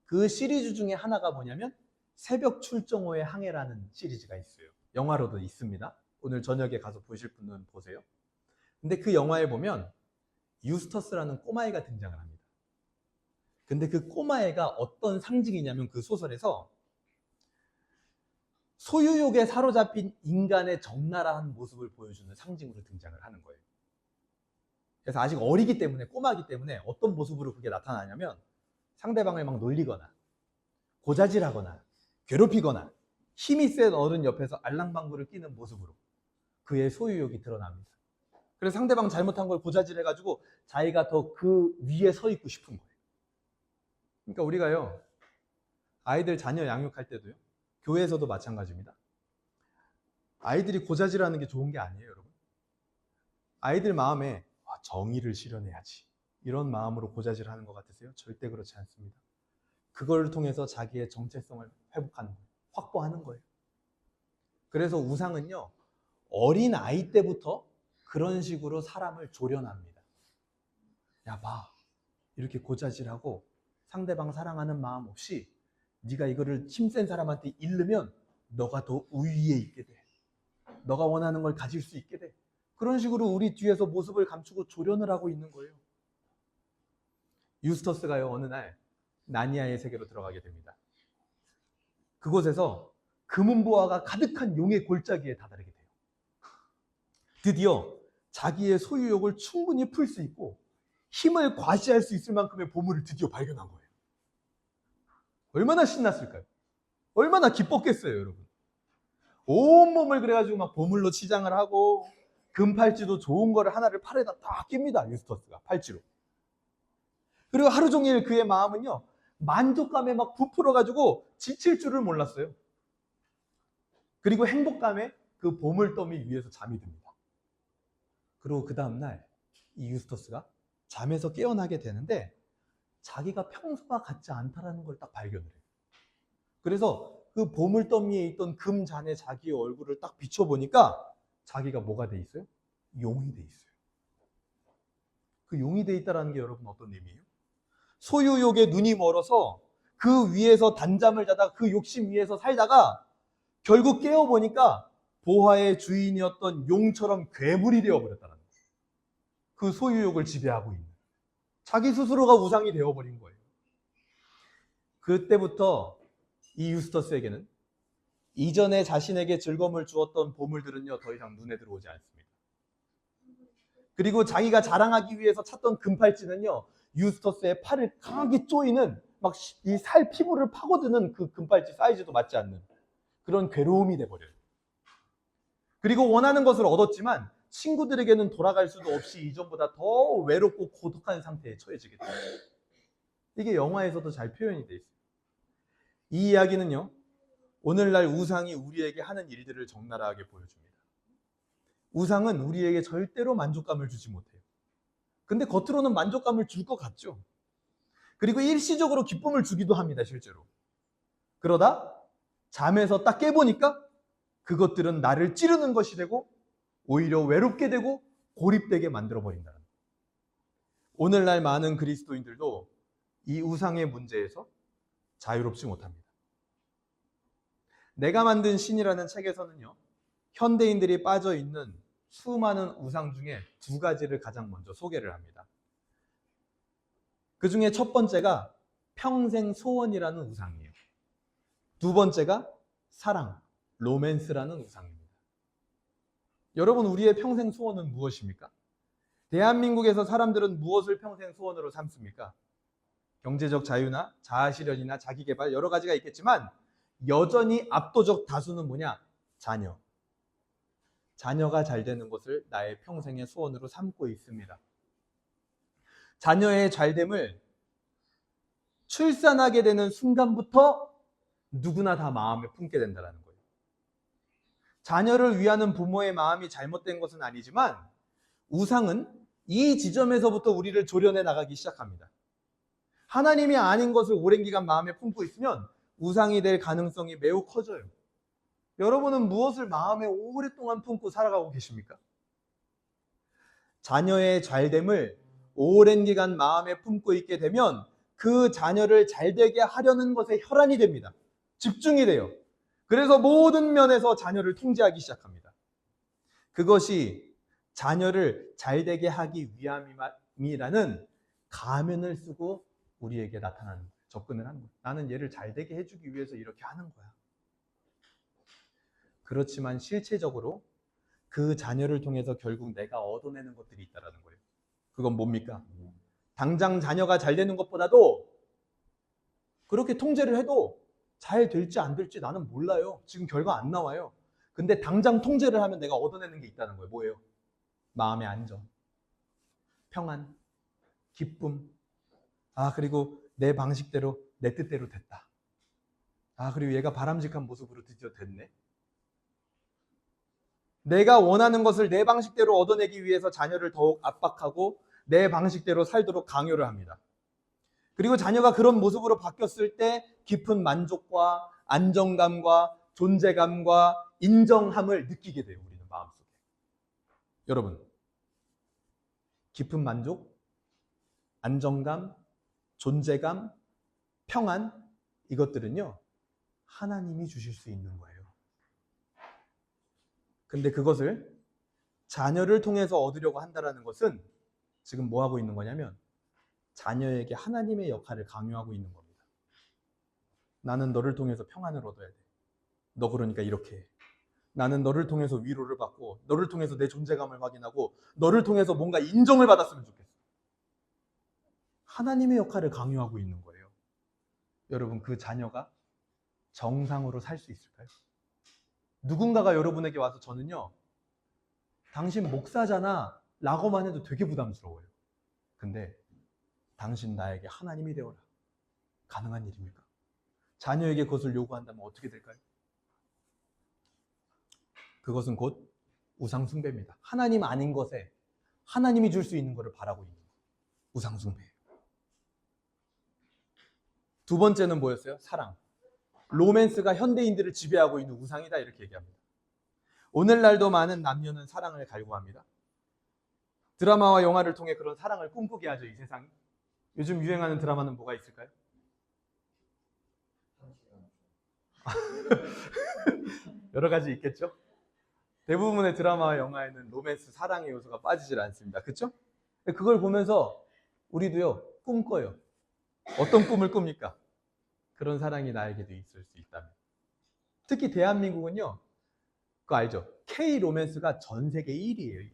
그 시리즈 중에 하나가 뭐냐면 새벽 출정호의 항해라는 시리즈가 있어요. 영화로도 있습니다. 오늘 저녁에 가서 보실 분은 보세요. 근데 그 영화에 보면 유스터스라는 꼬마애가 등장을 합니다. 근데 그 꼬마애가 어떤 상징이냐면 그 소설에서 소유욕에 사로잡힌 인간의 적나라한 모습을 보여주는 상징으로 등장을 하는 거예요. 그래서 아직 어리기 때문에, 꼬마기 때문에 어떤 모습으로 그게 나타나냐면 상대방을 막 놀리거나 고자질하거나 괴롭히거나 힘이 센 어른 옆에서 알랑방구를 끼는 모습으로 그의 소유욕이 드러납니다. 그래서 상대방 잘못한 걸 고자질해가지고 자기가 더 그 위에 서 있고 싶은 거예요. 그러니까 우리가요, 아이들 자녀 양육할 때도요. 교회에서도 마찬가지입니다. 아이들이 고자질하는 게 좋은 게 아니에요, 여러분. 아이들 마음에 정의를 실현해야지 이런 마음으로 고자질하는 것 같으세요? 절대 그렇지 않습니다. 그걸 통해서 자기의 정체성을 회복하는 거예요. 확보하는 거예요. 그래서 우상은요, 어린 아이 때부터 그런 식으로 사람을 조련합니다. 야, 봐. 이렇게 고자질하고 상대방 사랑하는 마음 없이 네가 이거를 힘센 사람한테 잃으면 너가 더 우위에 있게 돼. 너가 원하는 걸 가질 수 있게 돼. 그런 식으로 우리 뒤에서 모습을 감추고 조련을 하고 있는 거예요. 유스터스가요, 어느 날 나니아의 세계로 들어가게 됩니다. 그곳에서 금은보화가 가득한 용의 골짜기에 다다르게 돼요. 드디어 자기의 소유욕을 충분히 풀 수 있고 힘을 과시할 수 있을 만큼의 보물을 드디어 발견한 거예요. 얼마나 신났을까요? 얼마나 기뻤겠어요, 여러분. 온몸을 그래가지고 막 보물로 치장을 하고 금팔찌도 좋은 거를 하나를 팔에다 딱 낍니다, 유스터스가 팔찌로. 그리고 하루 종일 그의 마음은요, 만족감에 막 부풀어가지고 지칠 줄을 몰랐어요. 그리고 행복감에 그 보물더미 위에서 잠이 듭니다. 그리고 그 다음날 이 유스터스가 잠에서 깨어나게 되는데 자기가 평소와 같지 않다라는 걸 딱 발견을 해요. 그래서 그 보물더미에 있던 금잔에 자기의 얼굴을 딱 비춰보니까 자기가 뭐가 돼 있어요? 용이 돼 있어요. 그 용이 돼 있다는 게 여러분 어떤 의미예요? 소유욕에 눈이 멀어서 그 위에서 단잠을 자다가 그 욕심 위에서 살다가 결국 깨어보니까 보화의 주인이었던 용처럼 괴물이 되어버렸다는 거예요. 그 소유욕을 지배하고 있는. 자기 스스로가 우상이 되어버린 거예요. 그때부터 이 유스터스에게는 이전에 자신에게 즐거움을 주었던 보물들은요, 더 이상 눈에 들어오지 않습니다. 그리고 자기가 자랑하기 위해서 찾던 금팔찌는요, 유스터스의 팔을 강하게 조이는 막 이 살 피부를 파고드는 그 금팔찌 사이즈도 맞지 않는 그런 괴로움이 돼버려요. 그리고 원하는 것을 얻었지만 친구들에게는 돌아갈 수도 없이 이전보다 더 외롭고 고독한 상태에 처해지게 돼요. 이게 영화에서도 잘 표현이 돼 있어요. 이 이야기는요, 오늘날 우상이 우리에게 하는 일들을 적나라하게 보여줍니다. 우상은 우리에게 절대로 만족감을 주지 못해요. 근데 겉으로는 만족감을 줄 것 같죠. 그리고 일시적으로 기쁨을 주기도 합니다, 실제로. 그러다 잠에서 딱 깨보니까 그것들은 나를 찌르는 것이 되고 오히려 외롭게 되고 고립되게 만들어버린다는 거예요. 오늘날 많은 그리스도인들도 이 우상의 문제에서 자유롭지 못합니다. 내가 만든 신이라는 책에서는요, 현대인들이 빠져있는 수많은 우상 중에 두 가지를 가장 먼저 소개를 합니다. 그 중에 첫 번째가 평생 소원이라는 우상이에요. 두 번째가 사랑, 로맨스라는 우상입니다. 여러분, 우리의 평생 소원은 무엇입니까? 대한민국에서 사람들은 무엇을 평생 소원으로 삼습니까? 경제적 자유나 자아실현이나 자기개발 여러 가지가 있겠지만 여전히 압도적 다수는 뭐냐? 자녀. 자녀가 잘 되는 것을 나의 평생의 소원으로 삼고 있습니다. 자녀의 잘됨을 출산하게 되는 순간부터 누구나 다 마음에 품게 된다는 거예요. 자녀를 위하는 부모의 마음이 잘못된 것은 아니지만 우상은 이 지점에서부터 우리를 조련해 나가기 시작합니다. 하나님이 아닌 것을 오랜 기간 마음에 품고 있으면 우상이 될 가능성이 매우 커져요. 여러분은 무엇을 마음에 오랫동안 품고 살아가고 계십니까? 자녀의 잘됨을 오랜 기간 마음에 품고 있게 되면 그 자녀를 잘되게 하려는 것에 혈안이 됩니다. 집중이 돼요. 그래서 모든 면에서 자녀를 통제하기 시작합니다. 그것이 자녀를 잘되게 하기 위함이라는 가면을 쓰고 우리에게 나타나는 거예요. 접근을 하는 거예요. 나는 얘를 잘되게 해주기 위해서 이렇게 하는 거야. 그렇지만 실체적으로 그 자녀를 통해서 결국 내가 얻어내는 것들이 있다는 거예요. 그건 뭡니까? 당장 자녀가 잘 되는 것보다도 그렇게 통제를 해도 잘 될지 안 될지 나는 몰라요. 지금 결과 안 나와요. 근데 당장 통제를 하면 내가 얻어내는 게 있다는 거예요. 뭐예요? 마음의 안정, 평안, 기쁨. 그리고 내 방식대로 내 뜻대로 됐다. 그리고 얘가 바람직한 모습으로 드디어 됐네. 내가 원하는 것을 내 방식대로 얻어내기 위해서 자녀를 더욱 압박하고 내 방식대로 살도록 강요를 합니다. 그리고 자녀가 그런 모습으로 바뀌었을 때 깊은 만족과 안정감과 존재감과 인정함을 느끼게 돼요. 우리는 마음속에. 여러분, 깊은 만족, 안정감, 존재감, 평안, 이것들은요, 하나님이 주실 수 있는 거예요. 근데 그것을 자녀를 통해서 얻으려고 한다는 것은 지금 뭐 하고 있는 거냐면 자녀에게 하나님의 역할을 강요하고 있는 겁니다. 나는 너를 통해서 평안을 얻어야 돼. 너 그러니까 이렇게 해. 나는 너를 통해서 위로를 받고 너를 통해서 내 존재감을 확인하고 너를 통해서 뭔가 인정을 받았으면 좋겠어. 하나님의 역할을 강요하고 있는 거예요. 여러분, 그 자녀가 정상으로 살 수 있을까요? 누군가가 여러분에게 와서 저는요, 당신 목사잖아 라고만 해도 되게 부담스러워요. 근데 당신 나에게 하나님이 되어라. 가능한 일입니까? 자녀에게 그것을 요구한다면 어떻게 될까요? 그것은 곧 우상 숭배입니다. 하나님 아닌 것에 하나님이 줄 수 있는 것을 바라고 있는 것. 우상 숭배예요. 두 번째는 뭐였어요? 사랑. 로맨스가 현대인들을 지배하고 있는 우상이다, 이렇게 얘기합니다. 오늘날도 많은 남녀는 사랑을 갈구합니다. 드라마와 영화를 통해 그런 사랑을 꿈꾸게 하죠, 이 세상이. 요즘 유행하는 드라마는 뭐가 있을까요? 여러 가지 있겠죠? 대부분의 드라마와 영화에는 로맨스, 사랑의 요소가 빠지질 않습니다. 그렇죠? 그걸 보면서 우리도요, 꿈꿔요. 어떤 꿈을 꿉니까? 그런 사랑이 나에게도 있을 수 있다면. 특히 대한민국은요, 그거 알죠? K-로맨스가 전 세계 1위예요.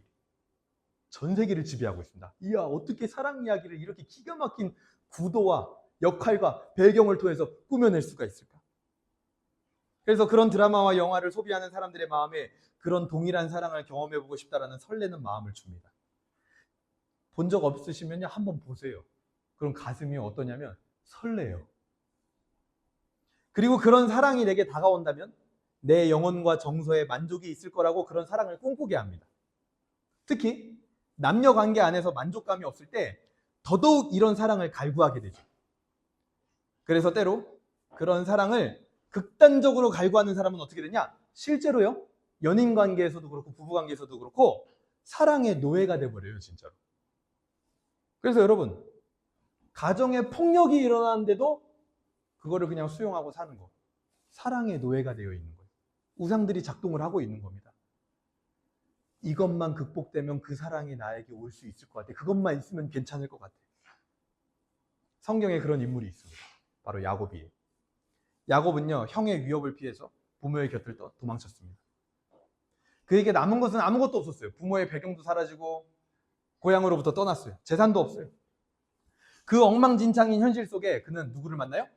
전 세계를 지배하고 있습니다. 이야, 어떻게 사랑 이야기를 이렇게 기가 막힌 구도와 역할과 배경을 통해서 꾸며낼 수가 있을까? 그래서 그런 드라마와 영화를 소비하는 사람들의 마음에 그런 동일한 사랑을 경험해보고 싶다라는 설레는 마음을 줍니다. 본 적 없으시면요, 한번 보세요. 그럼 가슴이 어떠냐면 설레요. 그리고 그런 사랑이 내게 다가온다면 내 영혼과 정서에 만족이 있을 거라고 그런 사랑을 꿈꾸게 합니다. 특히 남녀 관계 안에서 만족감이 없을 때 더더욱 이런 사랑을 갈구하게 되죠. 그래서 때로 그런 사랑을 극단적으로 갈구하는 사람은 어떻게 되냐? 실제로요, 연인 관계에서도 그렇고 부부 관계에서도 그렇고 사랑의 노예가 돼버려요, 진짜로. 그래서 여러분, 가정에 폭력이 일어나는데도 그거를 그냥 수용하고 사는 거. 사랑의 노예가 되어 있는 거예요. 우상들이 작동을 하고 있는 겁니다. 이것만 극복되면 그 사랑이 나에게 올 수 있을 것 같아. 그것만 있으면 괜찮을 것 같아. 성경에 그런 인물이 있습니다. 바로 야곱이에요. 야곱은요, 형의 위협을 피해서 부모의 곁을 도망쳤습니다. 그에게 남은 것은 아무것도 없었어요. 부모의 배경도 사라지고 고향으로부터 떠났어요. 재산도 없어요. 그 엉망진창인 현실 속에 그는 누구를 만나요?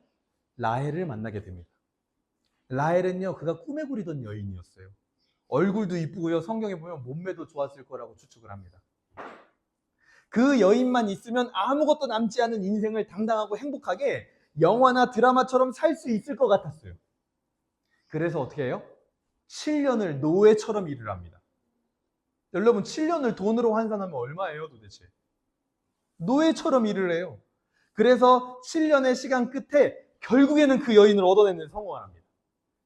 라헬을 만나게 됩니다. 라헬은요, 그가 꿈에 그리던 여인이었어요. 얼굴도 이쁘고요, 성경에 보면 몸매도 좋았을 거라고 추측을 합니다. 그 여인만 있으면 아무것도 남지 않은 인생을 당당하고 행복하게 영화나 드라마처럼 살 수 있을 것 같았어요. 그래서 어떻게 해요? 7년을 노예처럼 일을 합니다. 여러분, 7년을 돈으로 환산하면 얼마예요, 도대체? 노예처럼 일을 해요. 그래서 7년의 시간 끝에 결국에는 그 여인을 얻어내는 성공을 합니다.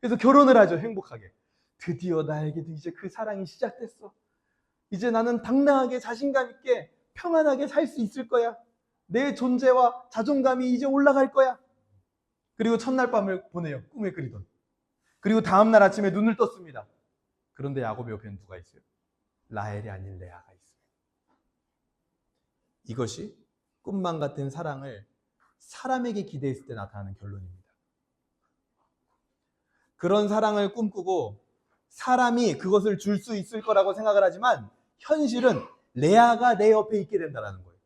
그래서 결혼을 하죠, 행복하게. 드디어 나에게도 이제 그 사랑이 시작됐어. 이제 나는 당당하게 자신감 있게 평안하게 살 수 있을 거야. 내 존재와 자존감이 이제 올라갈 거야. 그리고 첫날 밤을 보내요, 꿈에 그리던. 그리고 다음날 아침에 눈을 떴습니다. 그런데 야곱의 옆에는 누가 있어요? 라헬이 아닌 레아가 있어요. 이것이 꿈만 같은 사랑을 사람에게 기대했을 때 나타나는 결론입니다. 그런 사랑을 꿈꾸고 사람이 그것을 줄 수 있을 거라고 생각을 하지만 현실은 레아가 내 옆에 있게 된다는 거예요.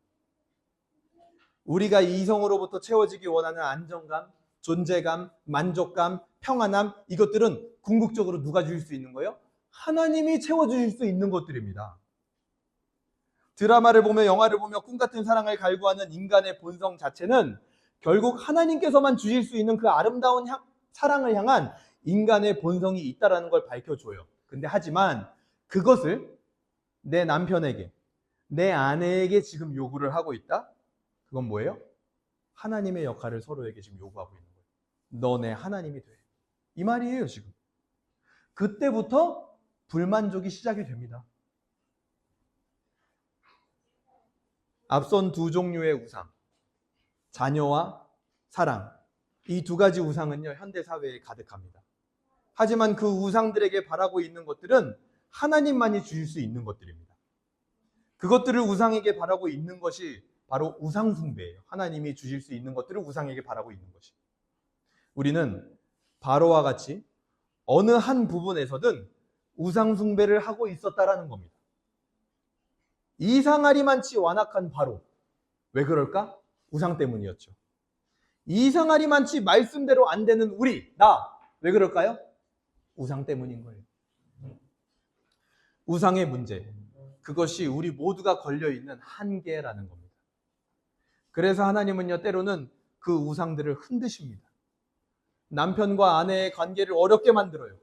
우리가 이성으로부터 채워지기 원하는 안정감, 존재감, 만족감, 평안함, 이것들은 궁극적으로 누가 줄 수 있는 거예요? 하나님이 채워주실 수 있는 것들입니다. 드라마를 보며 영화를 보며 꿈같은 사랑을 갈구하는 인간의 본성 자체는 결국 하나님께서만 주실 수 있는 그 아름다운 사랑을 향한 인간의 본성이 있다라는 걸 밝혀줘요. 근데 하지만 그것을 내 남편에게, 내 아내에게 지금 요구를 하고 있다? 그건 뭐예요? 하나님의 역할을 서로에게 지금 요구하고 있는 거예요. 너 내 하나님이 돼. 이 말이에요, 지금. 그때부터 불만족이 시작이 됩니다. 앞선 두 종류의 우상, 자녀와 사랑, 이 두 가지 우상은요, 현대 사회에 가득합니다. 하지만 그 우상들에게 바라고 있는 것들은 하나님만이 주실 수 있는 것들입니다. 그것들을 우상에게 바라고 있는 것이 바로 우상숭배예요. 하나님이 주실 수 있는 것들을 우상에게 바라고 있는 것이. 우리는 바로와 같이 어느 한 부분에서든 우상숭배를 하고 있었다라는 겁니다. 이상하리만치 완악한 바로. 왜 그럴까? 우상 때문이었죠. 이상하리만치 말씀대로 안 되는 우리, 나. 왜 그럴까요? 우상 때문인 거예요. 우상의 문제. 그것이 우리 모두가 걸려있는 한계라는 겁니다. 그래서 하나님은요, 때로는 그 우상들을 흔드십니다. 남편과 아내의 관계를 어렵게 만들어요.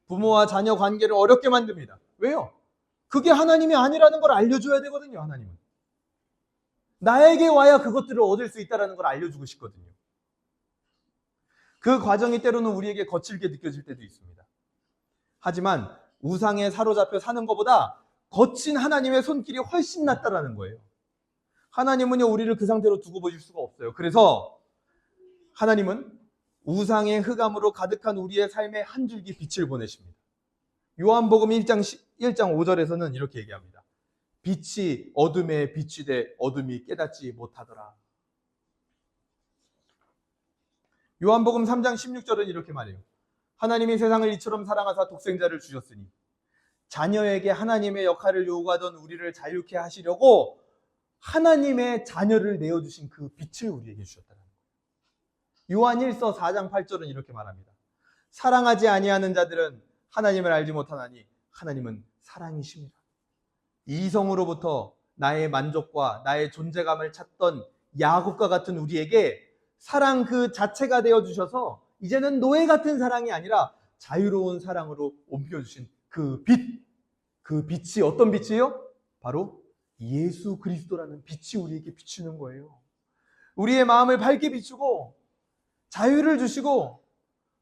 부모와 자녀 관계를 어렵게 만듭니다. 왜요? 그게 하나님이 아니라는 걸 알려줘야 되거든요, 하나님은. 나에게 와야 그것들을 얻을 수 있다는 걸 알려주고 싶거든요. 그 과정이 때로는 우리에게 거칠게 느껴질 때도 있습니다. 하지만 우상에 사로잡혀 사는 것보다 거친 하나님의 손길이 훨씬 낫다라는 거예요. 하나님은요, 우리를 그 상태로 두고 보실 수가 없어요. 그래서 하나님은 우상의 흑암으로 가득한 우리의 삶에 한 줄기 빛을 보내십니다. 요한복음 1장 5절에서는 이렇게 얘기합니다. 빛이 어둠에 비치되 어둠이 깨닫지 못하더라. 요한복음 3장 16절은 이렇게 말해요. 하나님이 세상을 이처럼 사랑하사 독생자를 주셨으니 자녀에게 하나님의 역할을 요구하던 우리를 자유케 하시려고 하나님의 자녀를 내어주신 그 빛을 우리에게 주셨다는 거예요. 요한 1서 4장 8절은 이렇게 말합니다. 사랑하지 아니하는 자들은 하나님을 알지 못하나니 하나님은 사랑이십니다. 이성으로부터 나의 만족과 나의 존재감을 찾던 야곱과 같은 우리에게 사랑 그 자체가 되어주셔서 이제는 노예 같은 사랑이 아니라 자유로운 사랑으로 옮겨주신 그 빛, 그 빛이 어떤 빛이에요? 바로 예수 그리스도라는 빛이 우리에게 비추는 거예요. 우리의 마음을 밝게 비추고 자유를 주시고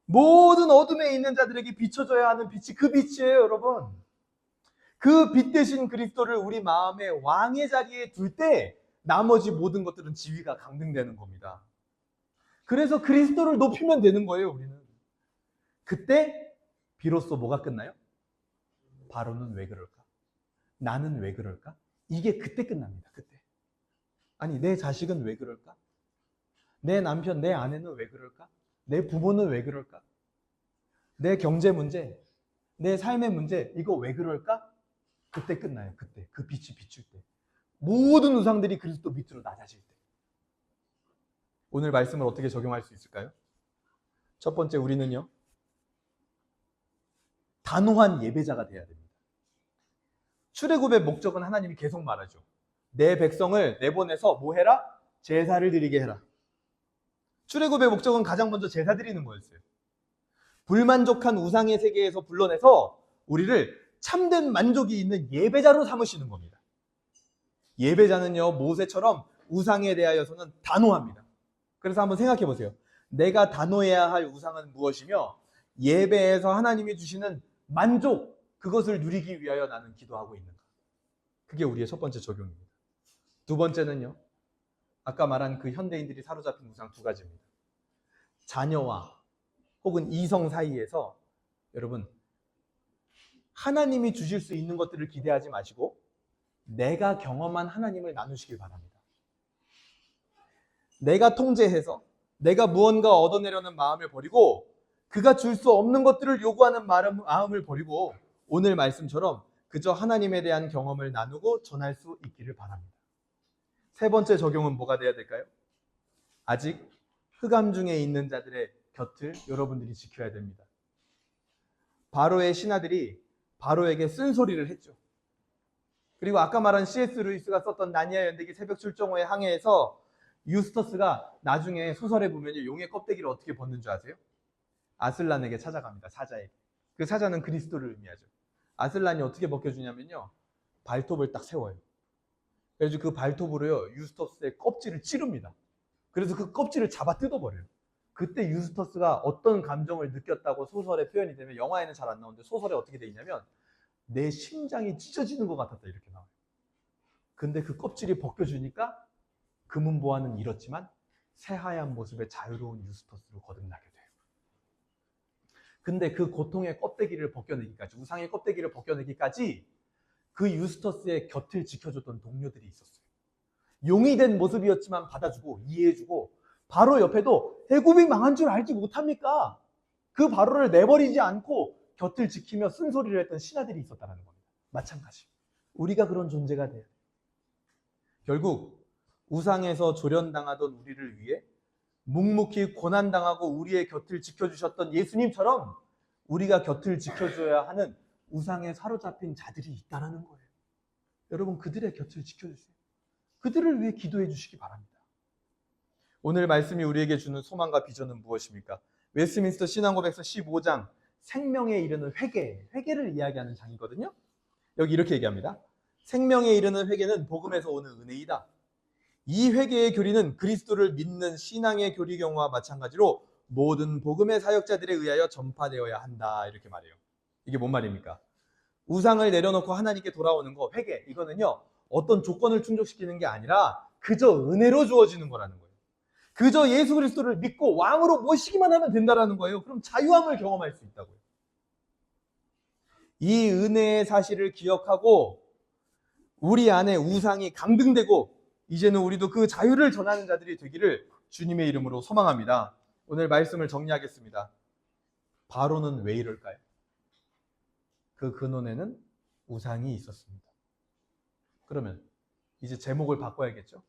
모든 어둠에 있는 자들에게 비춰져야 하는 빛이 그 빛이에요, 여러분. 그 빛 대신 그리스도를 우리 마음의 왕의 자리에 둘 때 나머지 모든 것들은 지위가 강등되는 겁니다. 그래서 그리스도를 높이면 되는 거예요, 우리는. 그때 비로소 뭐가 끝나요? 바로는 왜 그럴까? 나는 왜 그럴까? 이게 그때 끝납니다. 그때. 아니, 내 자식은 왜 그럴까? 내 남편, 내 아내는 왜 그럴까? 내 부모는 왜 그럴까? 내 경제 문제, 내 삶의 문제, 이거 왜 그럴까? 그때 끝나요. 그때. 그 빛이 비출 때. 모든 우상들이 그리스도 밑으로 낮아질 때. 오늘 말씀을 어떻게 적용할 수 있을까요? 첫 번째, 우리는요, 단호한 예배자가 돼야 됩니다. 출애굽의 목적은 하나님이 계속 말하죠. 내 백성을 내보내서 뭐 해라? 제사를 드리게 해라. 출애굽의 목적은 가장 먼저 제사 드리는 거였어요. 불만족한 우상의 세계에서 불러내서 우리를 참된 만족이 있는 예배자로 삼으시는 겁니다. 예배자는요, 모세처럼 우상에 대하여서는 단호합니다. 그래서 한번 생각해 보세요. 내가 단호해야 할 우상은 무엇이며 예배에서 하나님이 주시는 만족, 그것을 누리기 위하여 나는 기도하고 있는가? 그게 우리의 첫 번째 적용입니다. 두 번째는요, 아까 말한 그 현대인들이 사로잡힌 우상 두 가지입니다. 자녀와 혹은 이성 사이에서 여러분, 하나님이 주실 수 있는 것들을 기대하지 마시고 내가 경험한 하나님을 나누시길 바랍니다. 내가 통제해서 내가 무언가 얻어내려는 마음을 버리고 그가 줄 수 없는 것들을 요구하는 마음을 버리고 오늘 말씀처럼 그저 하나님에 대한 경험을 나누고 전할 수 있기를 바랍니다. 세 번째 적용은 뭐가 돼야 될까요? 아직 흑암 중에 있는 자들의 곁을 여러분들이 지켜야 됩니다. 바로의 신하들이 바로에게 쓴소리를 했죠. 그리고 아까 말한 C.S. 루이스가 썼던 나니아 연대기 새벽 출정호의 항해에서 유스터스가 나중에 소설에 보면 용의 껍데기를 어떻게 벗는 줄 아세요? 아슬란에게 찾아갑니다. 사자에게. 그 사자는 그리스도를 의미하죠. 아슬란이 어떻게 벗겨주냐면요. 발톱을 딱 세워요. 그래서 그 발톱으로요. 유스터스의 껍질을 찌릅니다. 그래서 그 껍질을 잡아 뜯어버려요. 그때 유스터스가 어떤 감정을 느꼈다고 소설에 표현이 되면, 영화에는 잘 안 나오는데 소설에 어떻게 돼 있냐면 내 심장이 찢어지는 것 같았다 이렇게 나와요. 근데 그 껍질이 벗겨주니까 금은보화는 잃었지만 새하얀 모습의 자유로운 유스터스로 거듭나게 돼요. 근데 그 고통의 껍데기를 벗겨내기까지, 우상의 껍데기를 벗겨내기까지 그 유스터스의 곁을 지켜줬던 동료들이 있었어요. 용이 된 모습이었지만 받아주고 이해해주고, 바로 옆에도 애굽이 망한 줄 알지 못합니까? 그 바로를 내버리지 않고 곁을 지키며 쓴소리를 했던 신하들이 있었다는 겁니다. 마찬가지. 우리가 그런 존재가 돼야 돼요. 결국 우상에서 조련당하던 우리를 위해 묵묵히 고난당하고 우리의 곁을 지켜주셨던 예수님처럼 우리가 곁을 지켜줘야 하는 우상에 사로잡힌 자들이 있다는 거예요. 여러분, 그들의 곁을 지켜주세요. 그들을 위해 기도해 주시기 바랍니다. 오늘 말씀이 우리에게 주는 소망과 비전은 무엇입니까? 웨스트민스터 신앙고백서 15장, 생명에 이르는 회개를 이야기하는 장이거든요. 여기 이렇게 얘기합니다. 생명에 이르는 회개는 복음에서 오는 은혜이다. 이 회개의 교리는 그리스도를 믿는 신앙의 교리 경우와 마찬가지로 모든 복음의 사역자들에 의하여 전파되어야 한다. 이렇게 말해요. 이게 뭔 말입니까? 우상을 내려놓고 하나님께 돌아오는 거, 회개, 이거는요 어떤 조건을 충족시키는 게 아니라 그저 은혜로 주어지는 거라는 거예요. 그저 예수 그리스도를 믿고 왕으로 모시기만 하면 된다는 거예요. 그럼 자유함을 경험할 수 있다고요. 이 은혜의 사실을 기억하고 우리 안에 우상이 강등되고 이제는 우리도 그 자유를 전하는 자들이 되기를 주님의 이름으로 소망합니다. 오늘 말씀을 정리하겠습니다. 바로는 왜 이럴까요? 그 근원에는 우상이 있었습니다. 그러면 이제 제목을 바꿔야겠죠?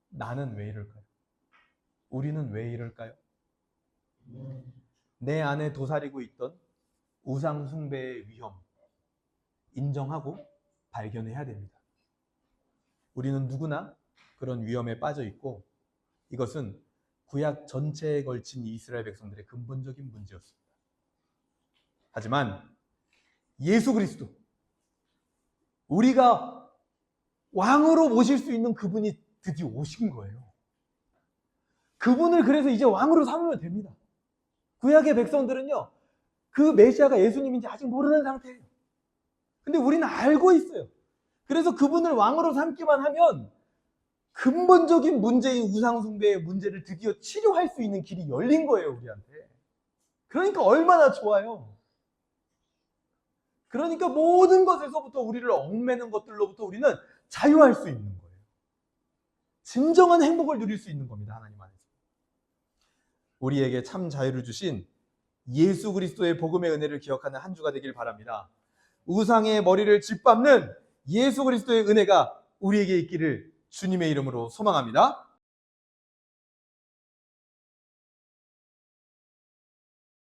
나는 왜 이럴까요? 우리는 왜 이럴까요? 내 안에 도사리고 있던 우상 숭배의 위험 인정하고 발견해야 됩니다. 우리는 누구나 그런 위험에 빠져 있고 이것은 구약 전체에 걸친 이스라엘 백성들의 근본적인 문제였습니다. 하지만 예수 그리스도, 우리가 왕으로 모실 수 있는 그분이 드디어 오신 거예요. 그분을 그래서 이제 왕으로 삼으면 됩니다. 구약의 백성들은요, 그 메시아가 예수님인지 아직 모르는 상태예요. 근데 우리는 알고 있어요. 그래서 그분을 왕으로 삼기만 하면 근본적인 문제인 우상숭배의 문제를 드디어 치료할 수 있는 길이 열린 거예요, 우리한테. 그러니까 얼마나 좋아요. 그러니까 모든 것에서부터 우리를 얽매는 것들로부터 우리는 자유할 수 있는 거예요. 진정한 행복을 누릴 수 있는 겁니다, 하나님 안에서. 우리에게 참 자유를 주신 예수 그리스도의 복음의 은혜를 기억하는 한 주가 되길 바랍니다. 우상의 머리를 짓밟는 예수 그리스도의 은혜가 우리에게 있기를 주님의 이름으로 소망합니다.